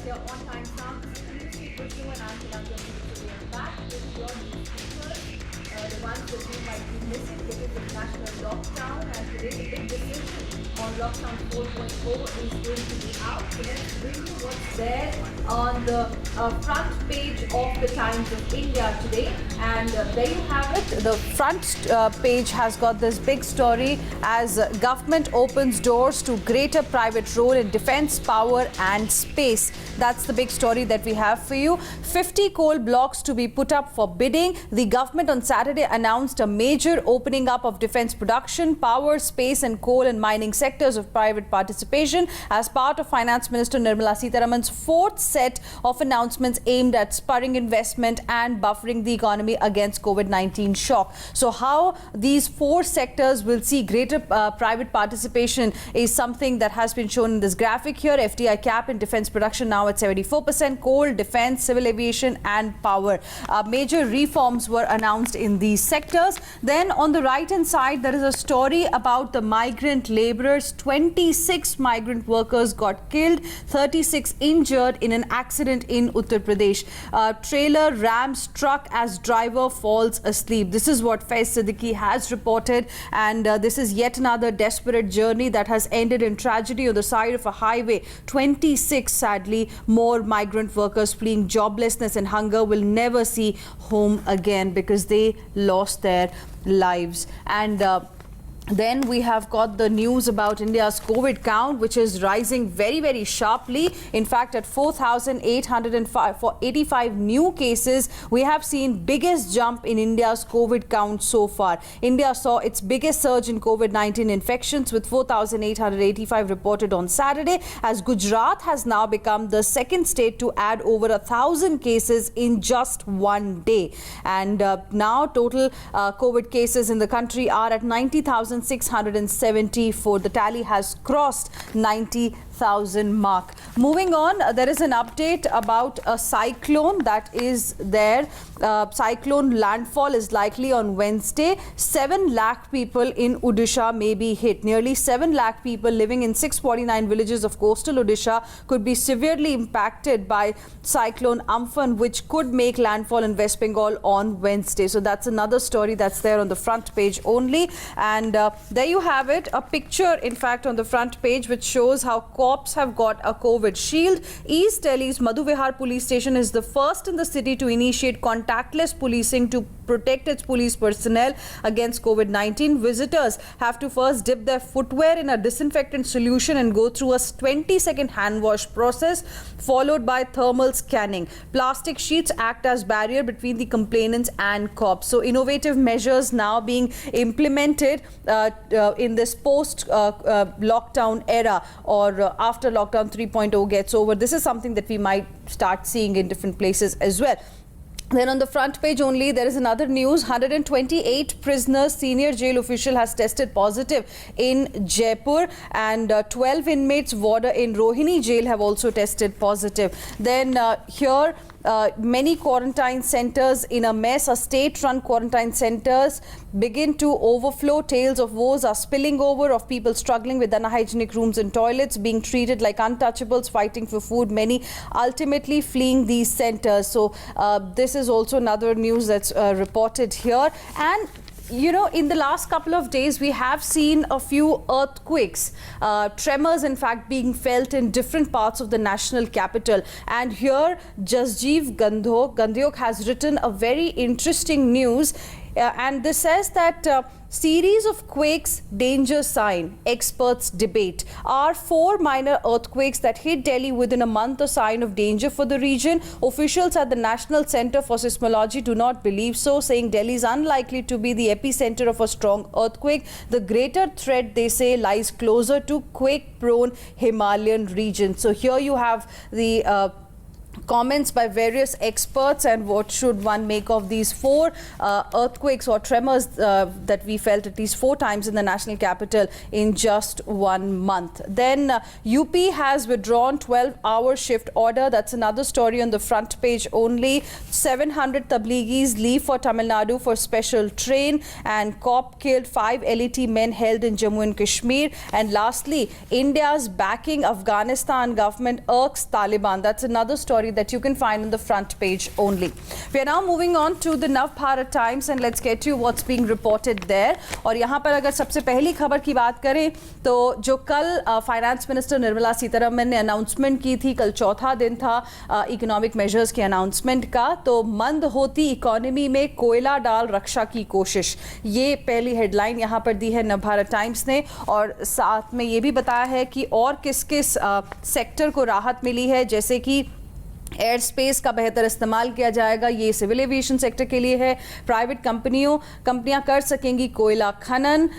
here on Times Now. This is Newsfeed with you and I'm Tilakya today. I'm back with your newspapers, the ones that you might be missing because of national lockdown. And today the big decision on lockdown 4.0 is going to be out. So let's bring you what's there on the front page of the Times of India today. And there you have it. The front page has got this big story as government opens doors to greater private role in defense, power and space. That's the big story that we have for you. 50 coal blocks to be put up for bidding. The government on Saturday announced a major opening up of defense production, power, space and coal and mining sectors of private participation as part of Finance Minister Nirmala Sitharaman's fourth set of announcements aimed at spurring investment and buffering the economy against COVID-19 shock. So how these four sectors will see greater private participation is something that has been shown in this graphic here. FDI cap in defense production now at 74%, coal, defense, civil aviation and power. Major reforms were announced in these sectors. Then on the right hand side, there is a story about the migrant laborers. 26 migrant workers got killed, 36 injured in an accident in Uttar Pradesh. Trailer rams truck as driver falls asleep. This is what Faiz Siddiqui has reported, and this is yet another desperate journey that has ended in tragedy on the side of a highway. 26 sadly more migrant workers fleeing joblessness and hunger will never see home again because they lost their lives. And then we have got the news about India's COVID count, which is rising very, very sharply. In fact, at 4,885 new cases, we have seen biggest jump in India's COVID count so far. India saw its biggest surge in COVID-19 infections with 4,885 reported on Saturday, as Gujarat has now become the second state to add over 1,000 cases in just one day. And now total COVID cases in the country are at 90,674. The tally has crossed 90,000 mark. Moving on, there is an update about a cyclone that is there. Cyclone landfall is likely on Wednesday. 7 lakh people in Odisha may be hit. Nearly 7 lakh people living in 649 villages of coastal Odisha could be severely impacted by cyclone Amphan, which could make landfall in West Bengal on Wednesday. So that's another story that's there on the front page only. And there you have it, a picture in fact on the front page which shows how cops have got a COVID shield. East Delhi's Madhuvihar police station is the first in the city to initiate contactless policing to protect its police personnel against COVID-19. Visitors have to first dip their footwear in a disinfectant solution and go through a 20-second hand wash process followed by thermal scanning. Plastic sheets act as barrier between the complainants and cops. So innovative measures now being implemented in this post-lockdown era or after lockdown 3.0 gets over. This is something that we might start seeing in different places as well. Then on the front page only, there is another news. 128 prisoners, senior jail official has tested positive in Jaipur, and 12 inmates, warder in Rohini jail have also tested positive. Then here, many quarantine centers in a mess. State-run quarantine centers begin to overflow. Tales of woes are spilling over of people struggling with unhygienic rooms and toilets, being treated like untouchables, fighting for food, many ultimately fleeing these centers. So this is also another news that's reported here. And you know, in the last couple of days, we have seen a few earthquakes, tremors in fact being felt in different parts of the national capital. And here, Jasjeev Gandhyok has written a very interesting news. And this says that series of quakes, danger sign, experts debate. Are 4 minor earthquakes that hit Delhi within a month a sign of danger for the region? Officials at the National Center for Seismology do not believe so, saying Delhi is unlikely to be the epicenter of a strong earthquake. The greater threat, they say, lies closer to quake-prone Himalayan region. So here you have the comments by various experts and what should one make of these four earthquakes or tremors that we felt at least 4 times in the national capital in just 1 month. Then UP has withdrawn 12-hour shift order. That's another story on the front page only. 700 Tabligis leave for Tamil Nadu for special train, and COP killed 5 LET men held in Jammu and Kashmir. And lastly, India's backing Afghanistan government irks Taliban. That's another story that you can find on the front page only. We are now moving on to the Nav Bharat Times and let's get you what's being reported there. और यहाँ पर अगर सबसे पहली खबर की बात करें तो जो कल फाइनेंस मिनिस्टर निर्मला सीतारमन ने अनाउंसमेंट की थी, कल चौथा दिन था इकोनॉमिक मेजर्स के अनाउंसमेंट का, तो मंद होती इकोनॉमी में कोयला डाल रक्षा की कोशिश, ये पहली हेडलाइन यहाँ पर दी है नव भारत टाइम्स ने। और साथ में ये भी बताया है कि और किस किस सेक्टर को राहत मिली है, जैसे कि एयर स्पेस का बेहतर इस्तेमाल किया जाएगा, ये सिविल एविएशन सेक्टर के लिए है। प्राइवेट कंपनियां कर सकेंगी कोयला खनन,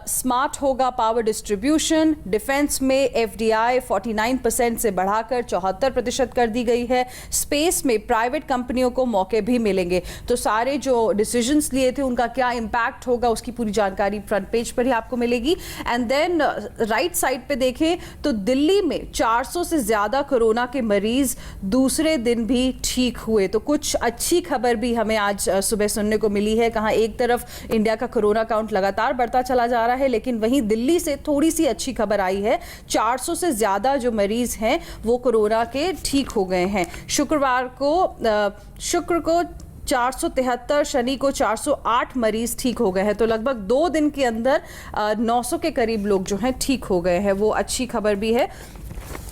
स्मार्ट होगा पावर डिस्ट्रीब्यूशन, डिफेंस में एफडीआई 49% से बढ़ाकर 74% कर दी गई है, स्पेस में प्राइवेट कंपनियों को मौके भी मिलेंगे। तो सारे जो डिसीजंस लिए थे उनका क्या इम्पैक्ट होगा उसकी पूरी जानकारी फ्रंट पेज पर ही आपको मिलेगी। एंड देन राइट साइड पे देखें तो दिल्ली में 400 से ज़्यादा कोरोना के मरीज दूसरे दिन भी ठीक हुए। तो कुछ अच्छी खबर भी हमें आज सुबह सुनने को मिली है। कहाँ एक तरफ इंडिया का कोरोना काउंट लगातार बढ़ता चला जा रहा है, लेकिन वहीं दिल्ली से थोड़ी सी अच्छी खबर आई है। 400 से ज़्यादा जो मरीज हैं वो कोरोना के ठीक हो गए हैं। शुक्र को 473, शनि को 408 मरीज ठीक हो गए हैं। तो लगभग 2 दिन के अंदर 900 के करीब लोग जो हैं ठीक हो गए हैं, वो अच्छी खबर भी है।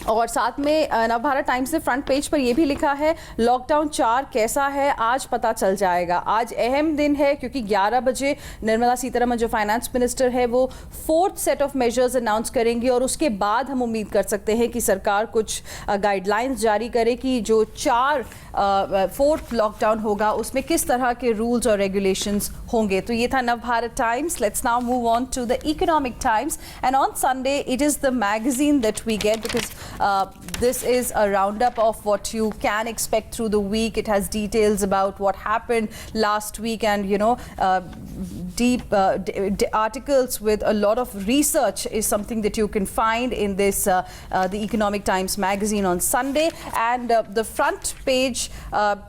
और साथ में नव भारत टाइम्स ने फ्रंट पेज पर यह भी लिखा है, लॉकडाउन 4 कैसा है आज पता चल जाएगा। आज अहम दिन है क्योंकि 11 बजे निर्मला सीतारमन जो फाइनेंस मिनिस्टर है वो 4th set of measures announce करेंगी और उसके बाद हम उम्मीद कर सकते हैं कि सरकार कुछ गाइडलाइंस जारी करे कि जो 4th लॉकडाउन होगा उसमें किस तरह के रूल्स और रेगुलेशंस होंगे। तो ये था Navbharat Times. Let's now move on to the Economic Times and on Sunday it is the magazine that we get because this is a roundup of what you can expect through the week. It has details about what happened last week and, you know, deep articles with a lot of research is something that you can find in this the Economic Times magazine on Sunday. And the front page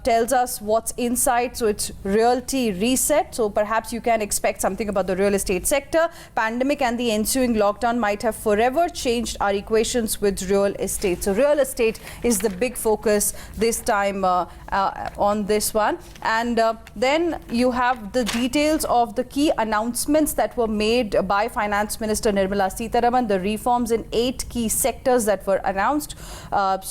tells us what's inside. So it's Realty Reset. So perhaps you can expect something about the real estate sector. Pandemic and the ensuing lockdown might have forever changed our equations with real estate. So real estate is the big focus this time on this one. And then you have the details of the key announcements that were made by Finance Minister Nirmala Sitharaman, the reforms in 8 key sectors that were announced.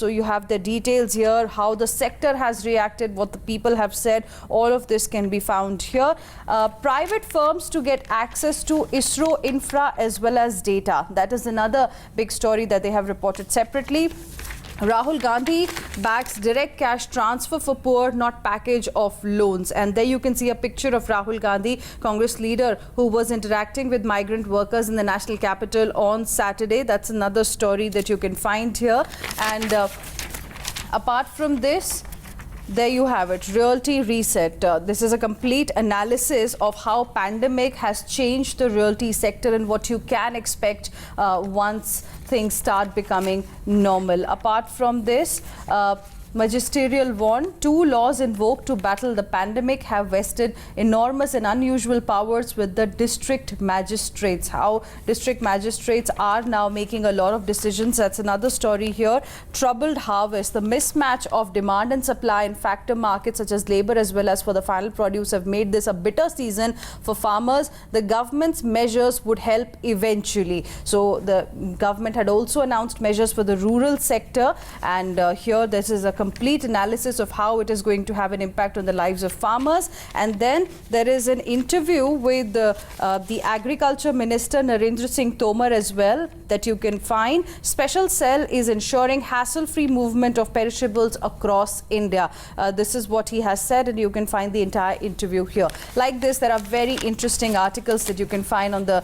So you have the details here, how the sector has reacted, what the people have said. All of this can be found here. Private firms to get access to ISRO infra as well as data. That is another big story that they have reported separately. Rahul Gandhi backs direct cash transfer for poor, not package of loans. And there you can see a picture of Rahul Gandhi, Congress leader, who was interacting with migrant workers in the national capital on Saturday. That's another story that you can find here. And apart from this, there you have it, Realty Reset. This is a complete analysis of how pandemic has changed the realty sector and what you can expect once things start becoming normal. Apart from this, magisterial warn, 2 laws invoked to battle the pandemic have vested enormous and unusual powers with the district magistrates. How district magistrates are now making a lot of decisions. That's another story here. Troubled harvest, the mismatch of demand and supply in factor markets such as labor as well as for the final produce have made this a bitter season for farmers. The government's measures would help eventually. So the government had also announced measures for the rural sector, and here this is a complete analysis of how it is going to have an impact on the lives of farmers. And then there is an interview with the Agriculture Minister Narendra Singh Tomar as well that you can find. Special cell is ensuring hassle-free movement of perishables across India. This is what he has said, and you can find the entire interview here. Like this, there are very interesting articles that you can find on the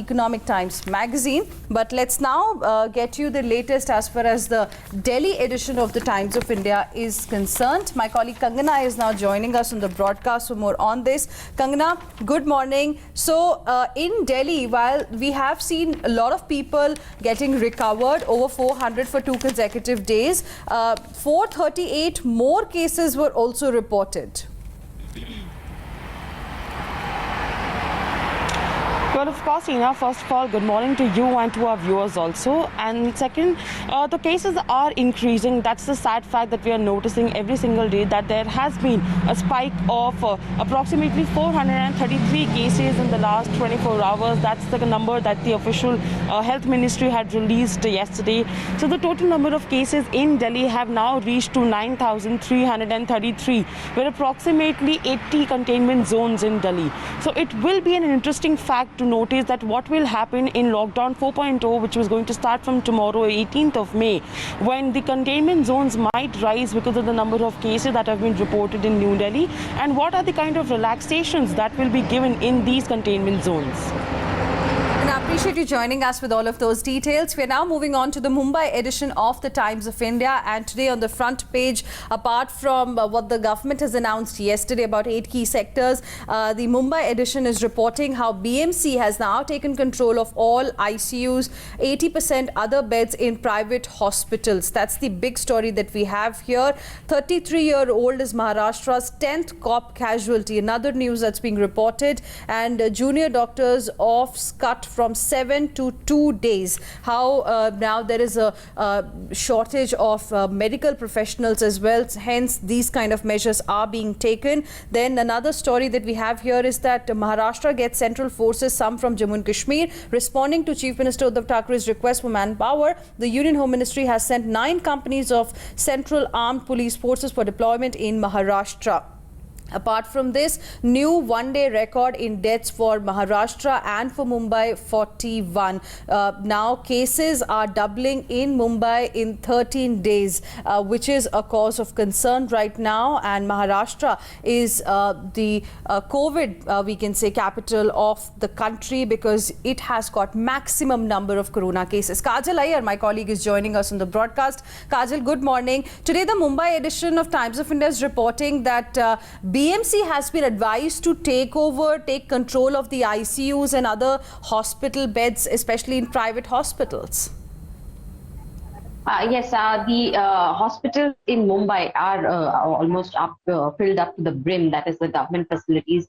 Economic Times magazine. But let's now get you the latest as far as the Delhi edition of the Times of of India is concerned. My colleague Kangana is now joining us on the broadcast for more on this. Kangana, good morning. So in Delhi, while we have seen a lot of people getting recovered, over 400 for 2 consecutive days, 438 more cases were also reported. Well, of course, Ina, first of all, good morning to you and to our viewers also. And second, the cases are increasing. That's the sad fact that we are noticing every single day, that there has been a spike of approximately 433 cases in the last 24 hours. That's the number that the official health ministry had released yesterday. So the total number of cases in Delhi have now reached to 9,333, with approximately 80 containment zones in Delhi. So it will be an interesting fact to notice that what will happen in lockdown 4.0, which was going to start from tomorrow, 18th of May, when the containment zones might rise because of the number of cases that have been reported in New Delhi, and what are the kind of relaxations that will be given in these containment zones. And I appreciate you joining us with all of those details. We are now moving on to the Mumbai edition of the Times of India. And today on the front page, apart from what the government has announced yesterday about 8 key sectors, the Mumbai edition is reporting how BMC has now taken control of all ICUs, 80% other beds in private hospitals. That's the big story that we have here. 33-year-old is Maharashtra's 10th cop casualty. Another news that's being reported. And junior doctors off cut from 7 to 2 days. How now there is a shortage of medical professionals as well. Hence, these kind of measures are being taken. Then another story that we have here is that Maharashtra gets central forces, some from Jammu and Kashmir. Responding to Chief Minister Uddhav Thakure's request for manpower, the Union Home Ministry has sent 9 companies of Central Armed Police Forces for deployment in Maharashtra. Apart from this, new one-day record in deaths for Maharashtra and for Mumbai, 41. Now, cases are doubling in Mumbai in 13 days, which is a cause of concern right now. And Maharashtra is the COVID, we can say, capital of the country because it has got maximum number of corona cases. Kajal Iyer, my colleague, is joining us on the broadcast. Kajal, good morning. Today, the Mumbai edition of Times of India is reporting that BMC has been advised to take control of the ICUs and other hospital beds, especially in private hospitals. Yes, the hospitals in Mumbai are almost filled up to the brim. That is the government facilities.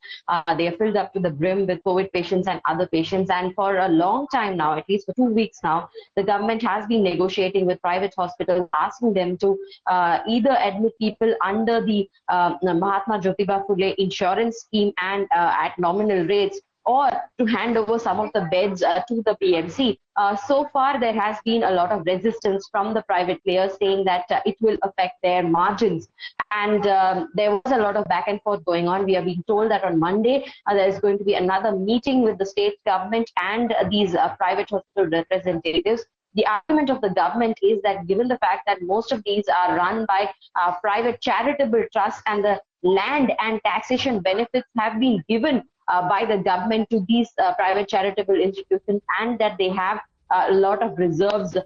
They are filled up to the brim with COVID patients and other patients. And for a long time now, at least for 2 weeks now, the government has been negotiating with private hospitals, asking them to either admit people under the Mahatma Jyotiba Phule insurance scheme and at nominal rates, or to hand over some of the beds to the BMC. So far, there has been a lot of resistance from the private players saying that it will affect their margins. And there was a lot of back and forth going on. We are being told that on Monday, there is going to be another meeting with the state government and these private hospital representatives. The argument of the government is that given the fact that most of these are run by private charitable trusts and the land and taxation benefits have been given by the government to these private charitable institutions, and that they have a lot of reserves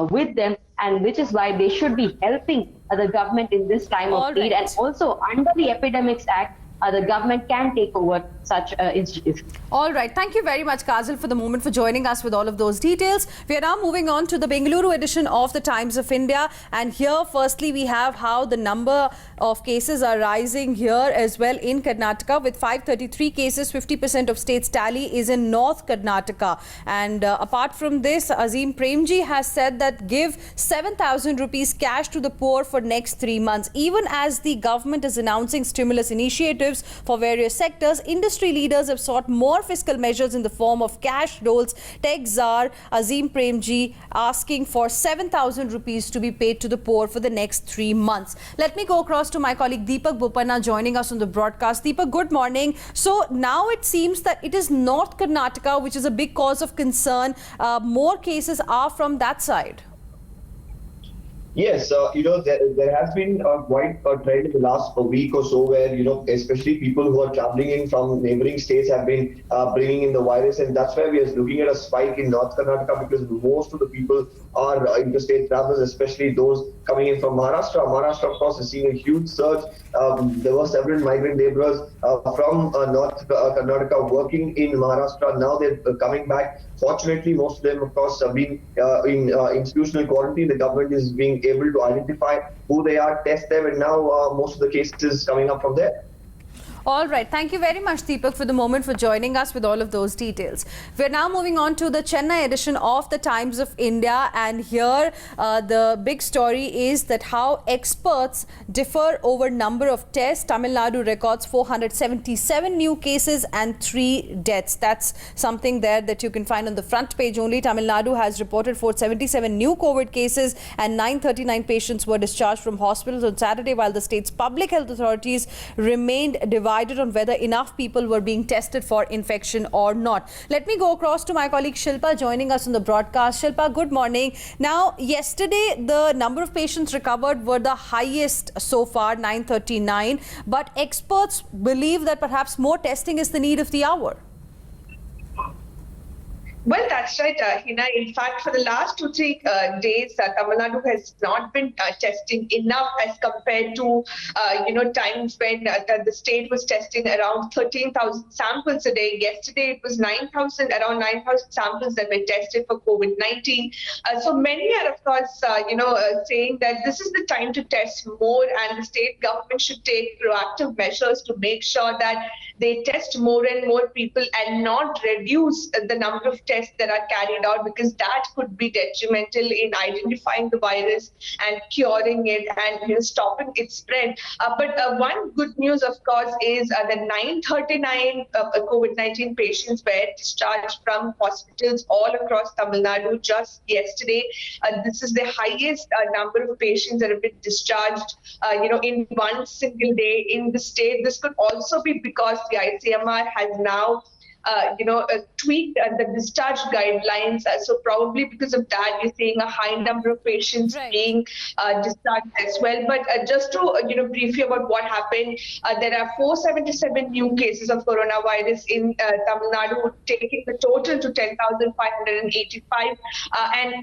with them, and which is why they should be helping the government in this time of need. And also under the Epidemics Act, the government can take over such institutions. All right. Thank you very much, Kajal, for the moment, for joining us with all of those details. We are now moving on to the Bengaluru edition of the Times of India. And here, firstly, we have how the number of cases are rising here as well in Karnataka. With 533 cases, 50% of state's tally is in North Karnataka. And apart from this, Azim Premji has said that give 7,000 rupees cash to the poor for next 3 months. Even as the government is announcing stimulus initiatives for various sectors, industry leaders have sought more fiscal measures in the form of cash doles. Tech czar Azim Premji asking for 7,000 rupees to be paid to the poor for the next 3 months. Let me go across to my colleague Deepak Bopanna joining us on the broadcast. Deepak, good morning. So now it seems that it is North Karnataka which is a big cause of concern. More cases are from that side. Yes, there has been quite a trend in the last week or so where, especially people who are traveling in from neighboring states have been bringing in the virus. And that's why we are looking at a spike in North Karnataka because most of the people are interstate travelers, especially those coming in from Maharashtra. Maharashtra, of course, is seeing a huge surge. There were several migrant laborers from North Karnataka working in Maharashtra. Now they're coming back. Fortunately, most of them, of course, have been in institutional quarantine. The government is being able to identify who they are, test them, and now most of the cases coming up from there. All right. Thank you very much, Deepak, for the moment for joining us with all of those details. We're now moving on to the Chennai edition of the Times of India. And here, the big story is that how experts differ over number of tests. Tamil Nadu records 477 new cases and 3 deaths. That's something there that you can find on the front page only. Tamil Nadu has reported 477 new COVID cases and 939 patients were discharged from hospitals on Saturday, while the state's public health authorities remained divided on whether enough people were being tested for infection or not. Let me go across to my colleague Shilpa joining us on the broadcast. Shilpa, good morning. Now, yesterday, the number of patients recovered were the highest so far, 939. But experts believe that perhaps more testing is the need of the hour. Well, that's right, Hina. In fact, for the last 2-3 days, Tamil Nadu has not been testing enough as compared to, times when the state was testing around 13,000 samples a day. Yesterday, it was around 9,000 samples that were tested for COVID-19. So many are, of course, saying that this is the time to test more, and the state government should take proactive measures to make sure that they test more and more people and not reduce the number of tests that are carried out, because that could be detrimental in identifying the virus and curing it and stopping its spread. But one good news, of course, is that 939 COVID-19 patients were discharged from hospitals all across Tamil Nadu just yesterday. This is the highest number of patients that have been discharged, in one single day in the state. This could also be because the ICMR has now tweaked the discharge guidelines. So probably because of that, you're seeing a high number of patients being discharged as well. But just to brief you about what happened, there are 477 new cases of coronavirus in Tamil Nadu, taking the total to 10,585, and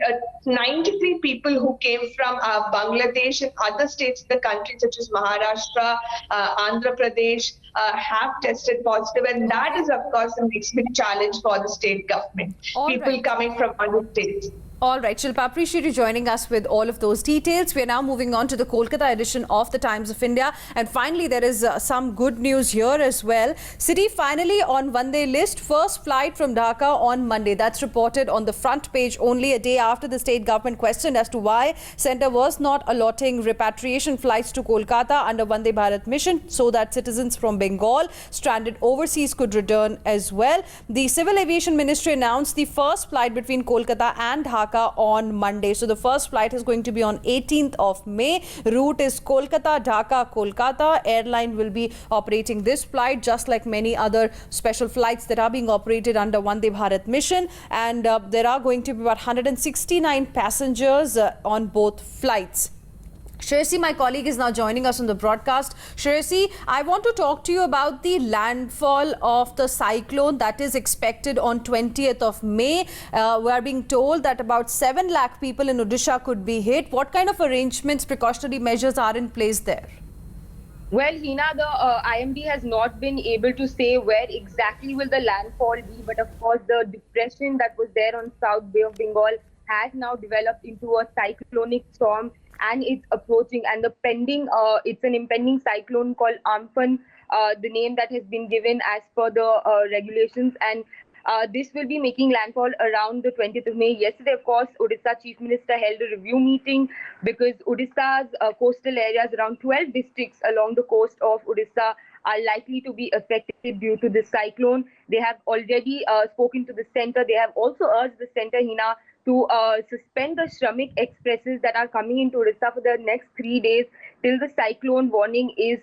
93 people who came from Bangladesh and other states in the country, such as Maharashtra, Andhra Pradesh, have tested positive, and that is, of course, a big challenge for the state government. People coming from other states. All right, Shilpa, appreciate you joining us with all of those details. We are now moving on to the Kolkata edition of the Times of India. And finally, there is some good news here as well. City finally on one-day list. First flight from Dhaka on Monday. That's reported on the front page only a day after the state government questioned as to why centre was not allotting repatriation flights to Kolkata under Vande Bharat mission so that citizens from Bengal stranded overseas could return as well. The Civil Aviation Ministry announced the first flight between Kolkata and Dhaka on Monday. So the first flight is going to be on 18th of May. Route is Kolkata, Dhaka, Kolkata. Airline will be operating this flight just like many other special flights that are being operated under Vande Bharat mission. And there are going to be about 169 passengers on both flights. Shreyasi, my colleague, is now joining us on the broadcast. Shreyasi, I want to talk to you about the landfall of the cyclone that is expected on 20th of May. We are being told that about 7 lakh people in Odisha could be hit. What kind of arrangements, precautionary measures are in place there? Well, Hina, the IMD has not been able to say where exactly will the landfall be, but of course the depression that was there on South Bay of Bengal has now developed into a cyclonic storm, and it's approaching, and it's an impending cyclone called Amphan, the name that has been given as per the regulations, and this will be making landfall around the 20th of May. Yesterday, of course, Odisha Chief Minister held a review meeting because Odisha's coastal areas, around 12 districts along the coast of Odisha, are likely to be affected due to this cyclone. They have already spoken to the centre. They have also urged the centre, Hina, to suspend the Shramik expresses that are coming into Odisha for the next 3 days till the cyclone warning is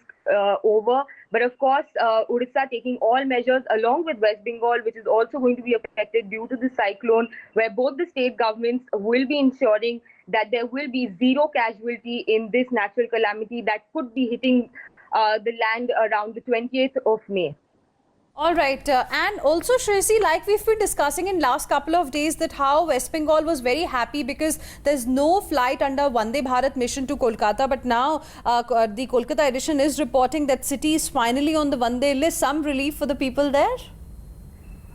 over. But of course, Odisha taking all measures along with West Bengal, which is also going to be affected due to the cyclone, where both the state governments will be ensuring that there will be zero casualty in this natural calamity that could be hitting the land around the 20th of May. All right, and also Shresi, like we've been discussing in last couple of days, that how West Bengal was very happy because there's no flight under Vande Bharat mission to Kolkata, but now the Kolkata edition is reporting that city is finally on the Vande list. Some relief for the people there?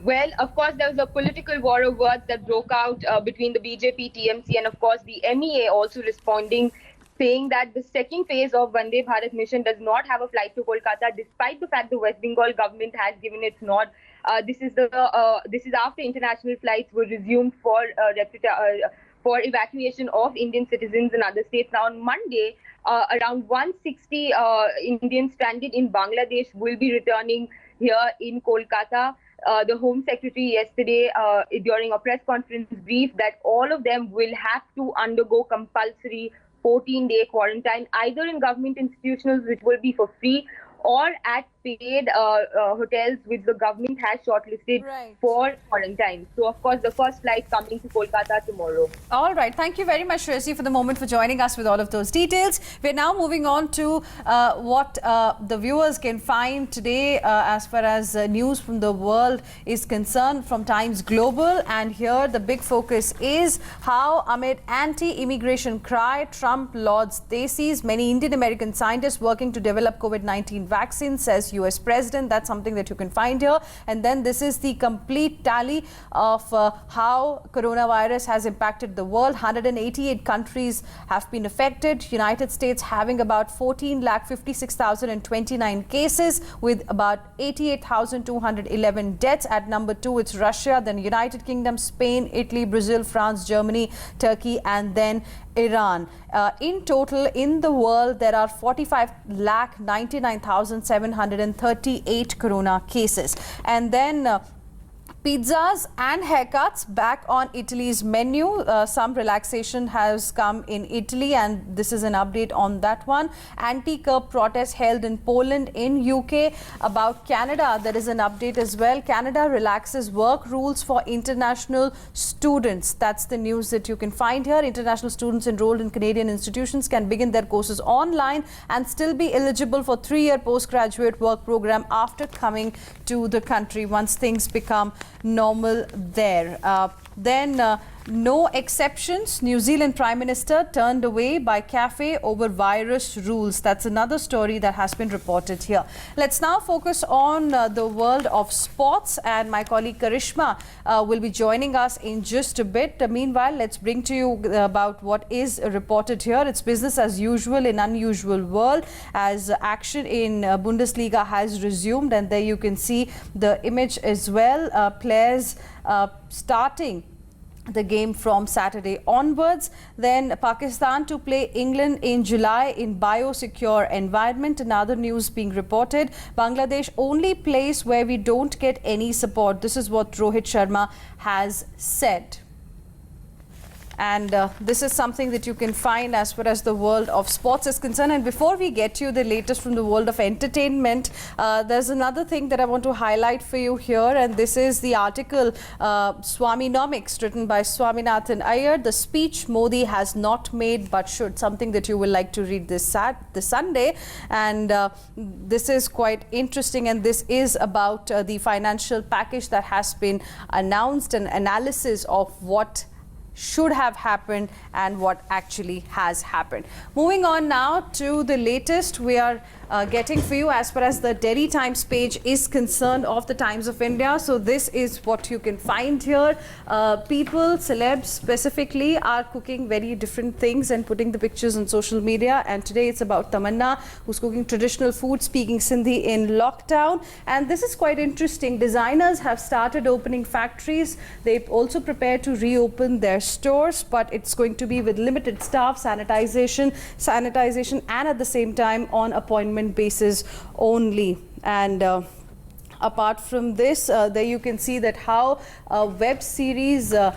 Well, of course, there was a political war of words that broke out between the BJP, TMC, and of course the MEA also responding, saying that the second phase of Vande Bharat mission does not have a flight to Kolkata, despite the fact the West Bengal government has given its nod. This is after international flights were resumed for evacuation of Indian citizens in other states. Now on Monday, around 160 Indians stranded in Bangladesh will be returning here in Kolkata. The Home Secretary yesterday, during a press conference, briefed that all of them will have to undergo compulsory 14-day quarantine, either in government institutions, which will be for free, or at paid hotels which the government has shortlisted for quarantine. So, of course, the first flight coming to Kolkata tomorrow. All right. Thank you very much, Shresi, for the moment, for joining us with all of those details. We're now moving on to what the viewers can find today as far as news from the world is concerned from Times Global. And here the big focus is how amid anti-immigration cry, Trump lauds theses. Many Indian American scientists working to develop COVID-19 vaccine, says US President. That's something that you can find here. And then this is the complete tally of how coronavirus has impacted the world. 188 countries have been affected. United States having about 14,56,029 cases with about 88,211 deaths. At number 2, it's Russia, then United Kingdom, Spain, Italy, Brazil, France, Germany, Turkey, and then Iran. In total, in the world, there are 45,99,738 corona cases. And then pizzas and haircuts back on Italy's menu. Some relaxation has come in Italy, and this is an update on that one. Anti-curb protests held in Poland, in UK. About Canada, there is an update as well. Canada relaxes work rules for international students. That's the news that you can find here. International students enrolled in Canadian institutions can begin their courses online and still be eligible for 3-year postgraduate work program after coming to the country once things become normal there. No exceptions. New Zealand Prime Minister turned away by CAFE over virus rules. That's another story that has been reported here. Let's now focus on the world of sports, and my colleague Karishma will be joining us in just a bit. Meanwhile, let's bring to you about what is reported here. It's business as usual in unusual world as action in Bundesliga has resumed, and there you can see the image as well. Players starting the game from Saturday onwards. Then Pakistan to play England in July in biosecure environment. Another news being reported. Bangladesh only place where we don't get any support. This is what Rohit Sharma has said. And this is something that you can find as far as the world of sports is concerned. And before we get to the latest from the world of entertainment, there's another thing that I want to highlight for you here. And this is the article Swaminanomics, written by Swaminathan Iyer. The speech Modi has not made but should. Something that you will like to read this Sunday. And this is quite interesting. And this is about the financial package that has been announced, an analysis of what should have happened and what actually has happened. Moving on now to the latest we are getting for you as far as the Delhi Times page is concerned of the Times of India. So this is what you can find here. People, celebs specifically, are cooking very different things and putting the pictures on social media. And today it's about Tamanna, who's cooking traditional food, speaking Sindhi in lockdown. And this is quite interesting. Designers have started opening factories. They've also prepared to reopen their stores, but it's going to be with limited staff, sanitization, and at the same time on appointment basis only. And apart from this, there you can see that how web series, the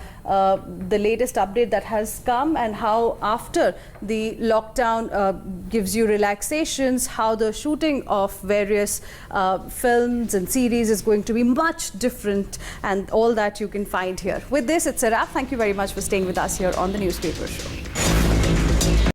latest update that has come, and how after the lockdown gives you relaxations, how the shooting of various films and series is going to be much different, and all that you can find here. With this, it's a wrap. Thank you very much for staying with us here on the Newspaper Show.